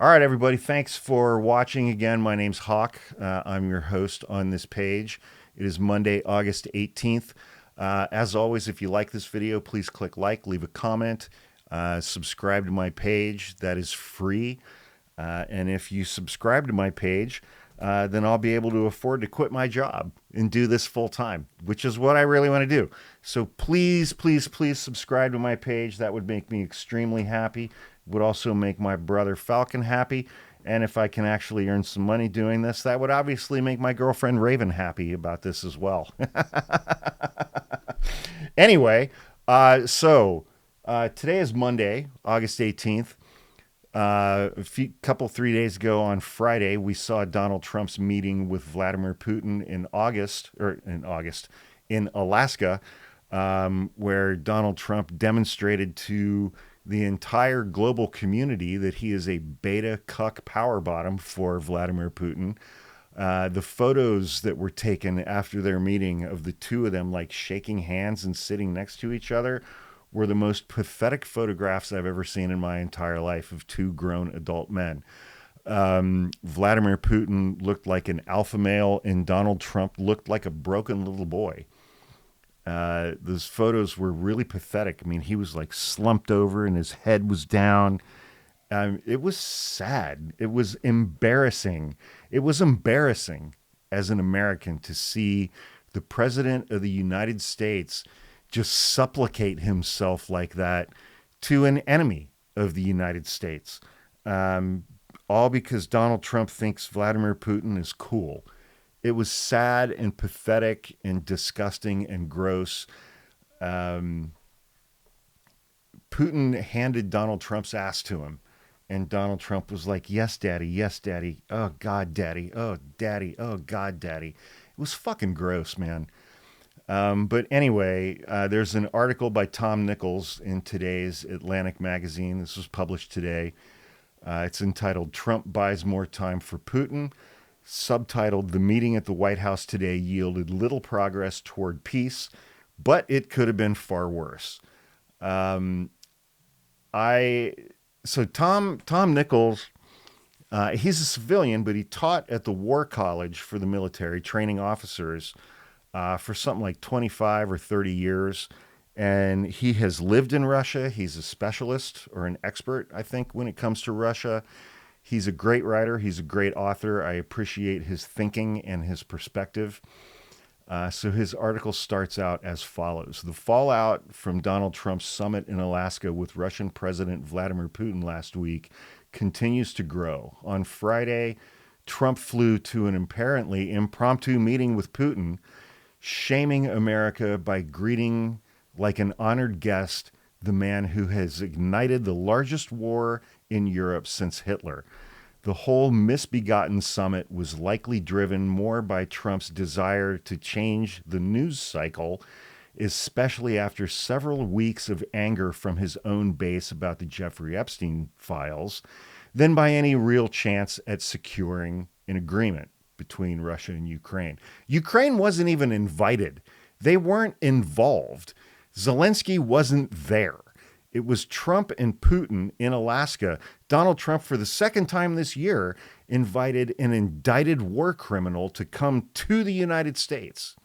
All right, everybody. Thanks for watching again. My name's Hawk. I'm your host on this page. It is Monday, August 18th. As always, if you like this video, please click like, leave a comment, subscribe to my page. That is free. And if you subscribe to my page, then I'll be able to afford to quit my job and do this full time, which is what I really want to do. So please, please, please subscribe to my page. That would make me extremely happy. Would also make my brother Falcon happy. And if I can actually earn some money doing this, that would obviously make my girlfriend Raven happy about this as well. Anyway, today is Monday, August 18th. Couple 3 days ago on Friday, we saw Donald Trump's meeting with Vladimir Putin in Alaska, where Donald Trump demonstrated to the entire global community that he is a beta cuck power bottom for Vladimir Putin. The photos that were taken after their meeting of the two of them like shaking hands and sitting next to each other were the most pathetic photographs I've ever seen in my entire life of two grown adult men. Vladimir Putin looked like an alpha male, and Donald Trump looked like a broken little boy. Those photos were really pathetic. I mean, he was like slumped over and his head was down. It was sad. It was embarrassing. It was embarrassing as an American to see the president of the United States just supplicate himself like that to an enemy of the United States. All because Donald Trump thinks Vladimir Putin is cool. It was sad and pathetic and disgusting and gross. Putin handed Donald Trump's ass to him. And Donald Trump was like, yes, daddy, yes, daddy. Oh, God, daddy. Oh, daddy. Oh, God, daddy. It was fucking gross, man. But anyway, there's an article by Tom Nichols in today's Atlantic magazine. This was published today. It's entitled Trump Buys More Time for Putin. Subtitled, The Meeting at the White House Today Yielded Little Progress Toward Peace, but it could have been far worse. Tom Nichols, he's a civilian, but he taught at the War College for the military, training officers for something like 25 or 30 years. And he has lived in Russia. He's a specialist or an expert, I think, when it comes to Russia. He's a great writer. He's a great author. I appreciate his thinking and his perspective. So his article starts out as follows. The fallout from Donald Trump's summit in Alaska with Russian President Vladimir Putin last week continues to grow. On Friday, Trump flew to an apparently impromptu meeting with Putin, shaming America by greeting like an honored guest the man who has ignited the largest war in Europe since Hitler. The whole misbegotten summit was likely driven more by Trump's desire to change the news cycle, especially after several weeks of anger from his own base about the Jeffrey Epstein files, than by any real chance at securing an agreement between Russia and Ukraine. Ukraine wasn't even invited. They weren't involved. Zalinski wasn't there. It was Trump and Putin in Alaska. Donald Trump, for the second time this year, invited an indicted war criminal to come to the United States.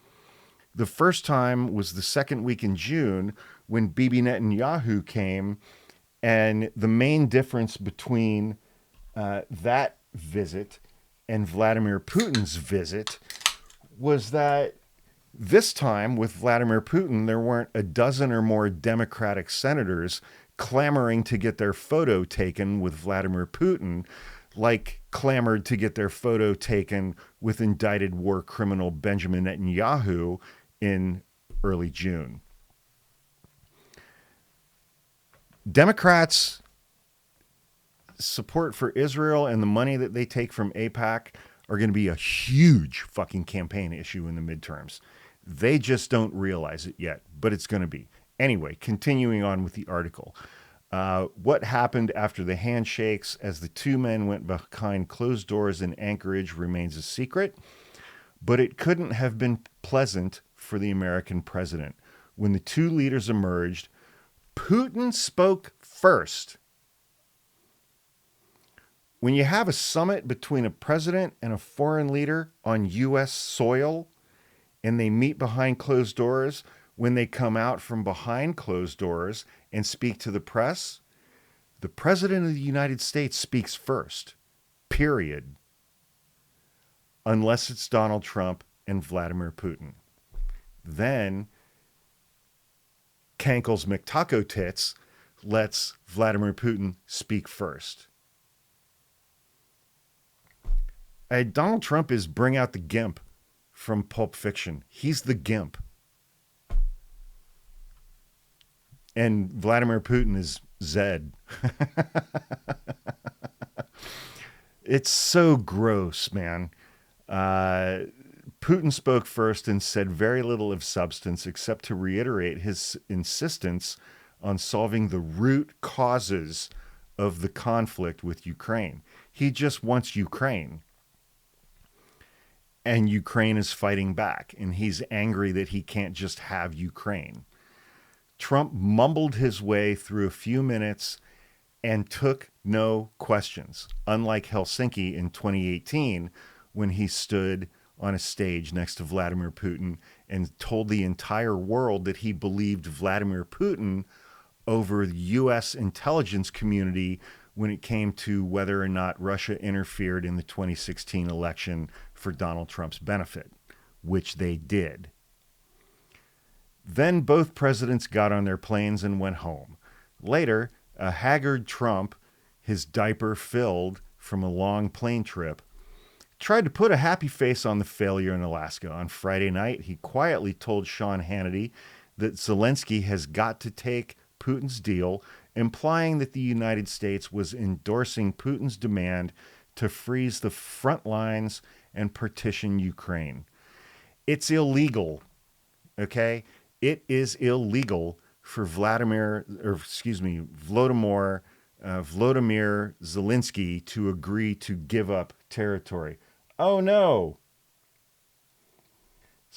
The first time was the second week in June when Bibi Netanyahu came, and the main difference between that visit and Vladimir Putin's visit was that this time with Vladimir Putin, there weren't a dozen or more Democratic senators clamoring to get their photo taken with Vladimir Putin, like clamored to get their photo taken with indicted war criminal Benjamin Netanyahu in early June. Democrats' support for Israel and the money that they take from AIPAC are going to be a huge fucking campaign issue in the midterms. They just don't realize it yet, but it's going to be. Anyway, continuing on with the article. What happened after the handshakes as the two men went behind closed doors in Anchorage remains a secret, but it couldn't have been pleasant for the American president. When the two leaders emerged, Putin spoke first. When you have a summit between a president and a foreign leader on U.S. soil and they meet behind closed doors, when they come out from behind closed doors and speak to the press, the president of the United States speaks first, period, unless it's Donald Trump and Vladimir Putin. Then Cankles McTaco Tits lets Vladimir Putin speak first. Donald Trump is bring out the gimp from Pulp Fiction. He's the gimp. And Vladimir Putin is Zed. It's so gross, man. Putin spoke first and said very little of substance except to reiterate his insistence on solving the root causes of the conflict with Ukraine. He just wants Ukraine. And Ukraine is fighting back, and he's angry that he can't just have Ukraine. Trump mumbled his way through a few minutes and took no questions, unlike Helsinki in 2018 when he stood on a stage next to Vladimir Putin and told the entire world that he believed Vladimir Putin over the U.S. intelligence community when it came to whether or not Russia interfered in the 2016 election for Donald Trump's benefit, which they did. Then both presidents got on their planes and went home. Later, a haggard Trump, his diaper filled from a long plane trip, tried to put a happy face on the failure in Alaska. On Friday night, he quietly told Sean Hannity that Zalinski has got to take Putin's deal, implying that the United States was endorsing Putin's demand to freeze the front lines and partition Ukraine. It's illegal, okay? It is illegal for Vladimir Zalinski to agree to give up territory. Oh no!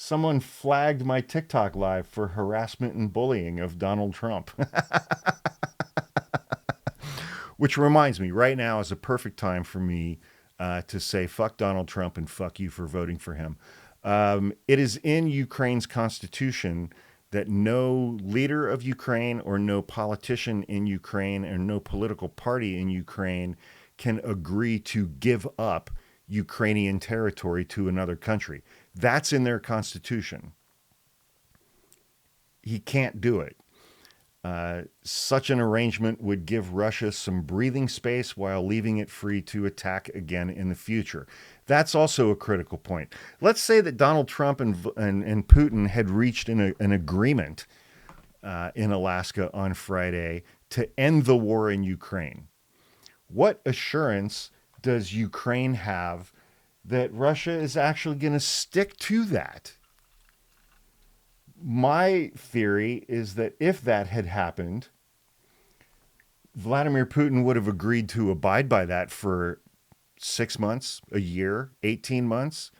Someone flagged my TikTok live for harassment and bullying of Donald Trump. Which reminds me, right now is a perfect time for me to say fuck Donald Trump and fuck you for voting for him. It is in Ukraine's constitution that no leader of Ukraine or no politician in Ukraine or no political party in Ukraine can agree to give up Ukrainian territory to another country. That's in their constitution. He can't do it. Such an arrangement would give Russia some breathing space while leaving it free to attack again in the future. That's also a critical point. Let's say that Donald Trump and Putin had reached an agreement in Alaska on Friday to end the war in Ukraine. What assurance does Ukraine have that Russia is actually going to stick to that? My theory is that if that had happened, Vladimir Putin would have agreed to abide by that for 6 months, a year, 18 months,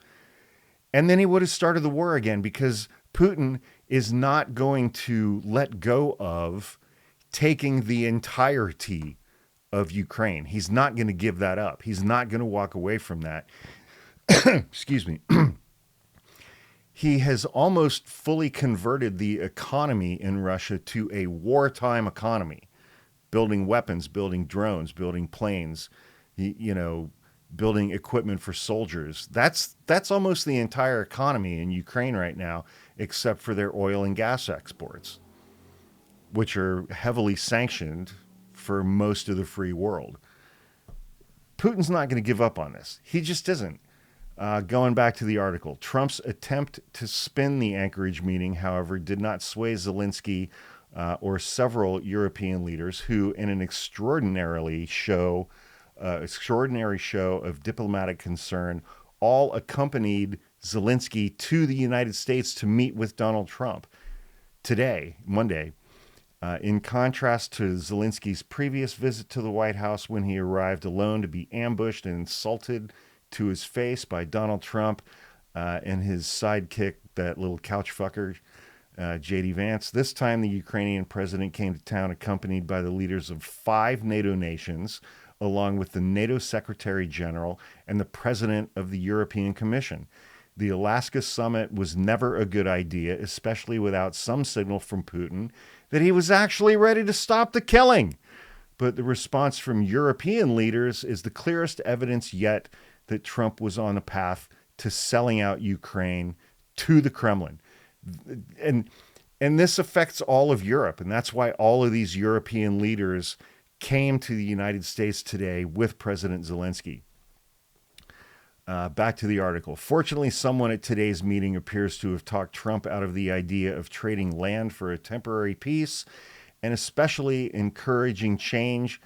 and then he would have started the war again, because Putin is not going to let go of taking the entirety of Ukraine. He's not going to give that up. He's not going to walk away from that. Excuse me. He has almost fully converted the economy in Russia to a wartime economy, building weapons, building drones, building planes, building equipment for soldiers. That's almost the entire economy in Ukraine right now, except for their oil and gas exports, which are heavily sanctioned for most of the free world. Putin's not going to give up on this. He just isn't. Going back to the article, Trump's attempt to spin the Anchorage meeting, however, did not sway Zalinski or several European leaders who, in an extraordinary show of diplomatic concern, all accompanied Zalinski to the United States to meet with Donald Trump today, Monday. In contrast to Zelensky's previous visit to the White House, when he arrived alone to be ambushed and insulted to his face by Donald Trump and his sidekick, that little couch fucker, J.D. Vance. This time, the Ukrainian president came to town accompanied by the leaders of 5 NATO nations, along with the NATO Secretary General and the President of the European Commission. The Alaska summit was never a good idea, especially without some signal from Putin that he was actually ready to stop the killing. But the response from European leaders is the clearest evidence yet that Trump was on a path to selling out Ukraine to the Kremlin. And this affects all of Europe. And that's why all of these European leaders came to the United States today with President Zelensky. Back to the article. Fortunately, someone at today's meeting appears to have talked Trump out of the idea of trading land for a temporary peace, and especially encouraging change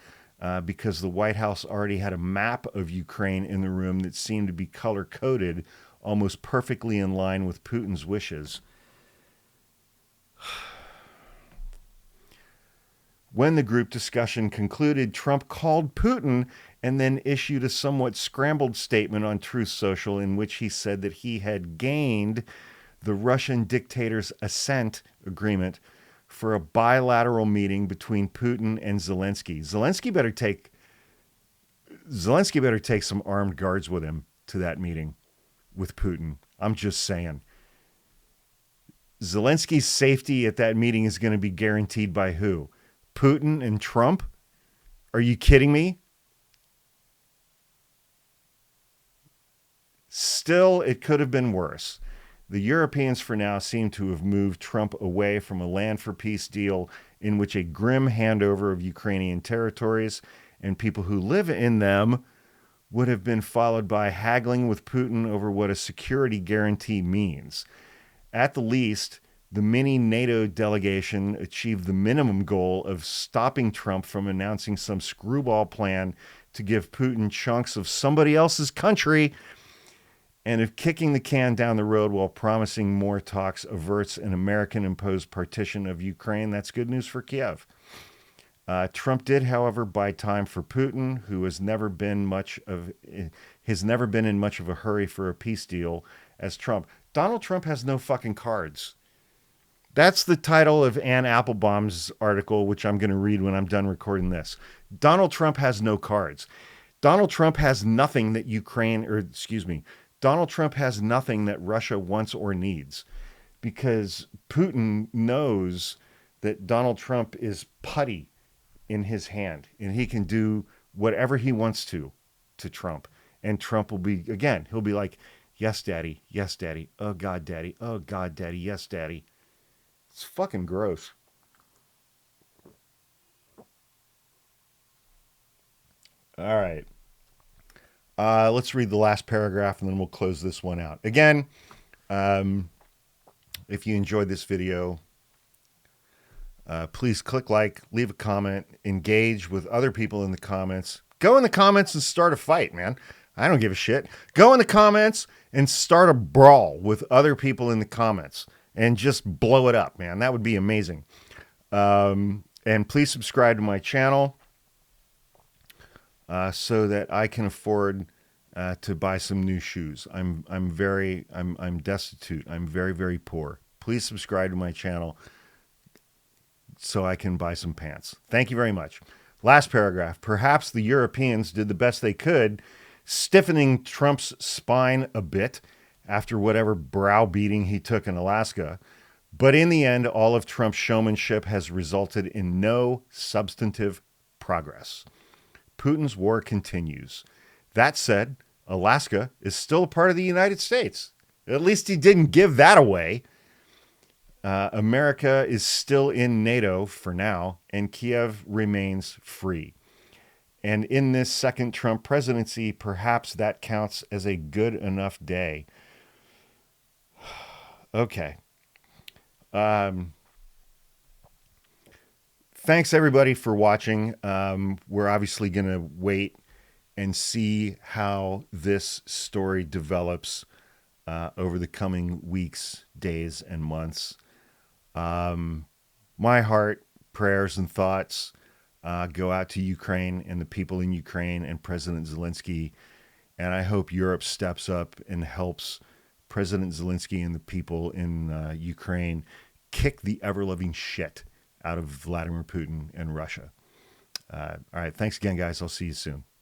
because the White House already had a map of Ukraine in the room that seemed to be color-coded, almost perfectly in line with Putin's wishes. When the group discussion concluded, Trump called Putin and then issued a somewhat scrambled statement on Truth Social in which he said that he had gained the Russian dictator's assent agreement for a bilateral meeting between Putin and Zelensky. Zelensky better take some armed guards with him to that meeting with Putin. I'm just saying. Zelensky's safety at that meeting is going to be guaranteed by who? Putin and Trump? Are you kidding me? Still, it could have been worse. The Europeans for now seem to have moved Trump away from a land for peace deal in which a grim handover of Ukrainian territories and people who live in them would have been followed by haggling with Putin over what a security guarantee means. At the least, the mini NATO delegation achieved the minimum goal of stopping Trump from announcing some screwball plan to give Putin chunks of somebody else's country, and of kicking the can down the road while promising more talks averts an American-imposed partition of Ukraine. That's good news for Kiev. Trump did, however, buy time for Putin, who has never been in much of a hurry for a peace deal as Trump. Donald Trump has no fucking cards. That's the title of Ann Applebaum's article, which I'm going to read when I'm done recording this. Donald Trump has no cards. Donald Trump has nothing that Donald Trump has nothing that Russia wants or needs, because Putin knows that Donald Trump is putty in his hand and he can do whatever he wants to Trump. And Trump will be, again, he'll be like, yes, daddy. Yes, daddy. Oh, God, daddy. Oh, God, daddy. Yes, daddy. It's fucking gross. All right. Let's read the last paragraph and then we'll close this one out. Again, if you enjoyed this video, please click like, leave a comment, engage with other people in the comments. Go in the comments and start a fight, man. I don't give a shit. Go in the comments and start a brawl with other people in the comments and just blow it up, man. That would be amazing. And please subscribe to my channel so that I can afford to buy some new shoes. I'm destitute. I'm very, very poor. Please subscribe to my channel so I can buy some pants. Thank you very much. Last paragraph. Perhaps the Europeans did the best they could, stiffening Trump's spine a bit after whatever browbeating he took in Alaska. But in the end, all of Trump's showmanship has resulted in no substantive progress. Putin's war continues. That said, Alaska is still a part of the United States. At least he didn't give that away. America is still in NATO for now, and Kiev remains free. And in this second Trump presidency, perhaps that counts as a good enough day. Okay. Thanks, everybody, for watching. We're obviously going to wait and see how this story develops over the coming weeks, days, and months. My heart, prayers, and thoughts go out to Ukraine and the people in Ukraine and President Zelensky. And I hope Europe steps up and helps President Zelensky and the people in Ukraine kick the ever-loving shit out of Vladimir Putin and Russia. All right. Thanks again, guys. I'll see you soon.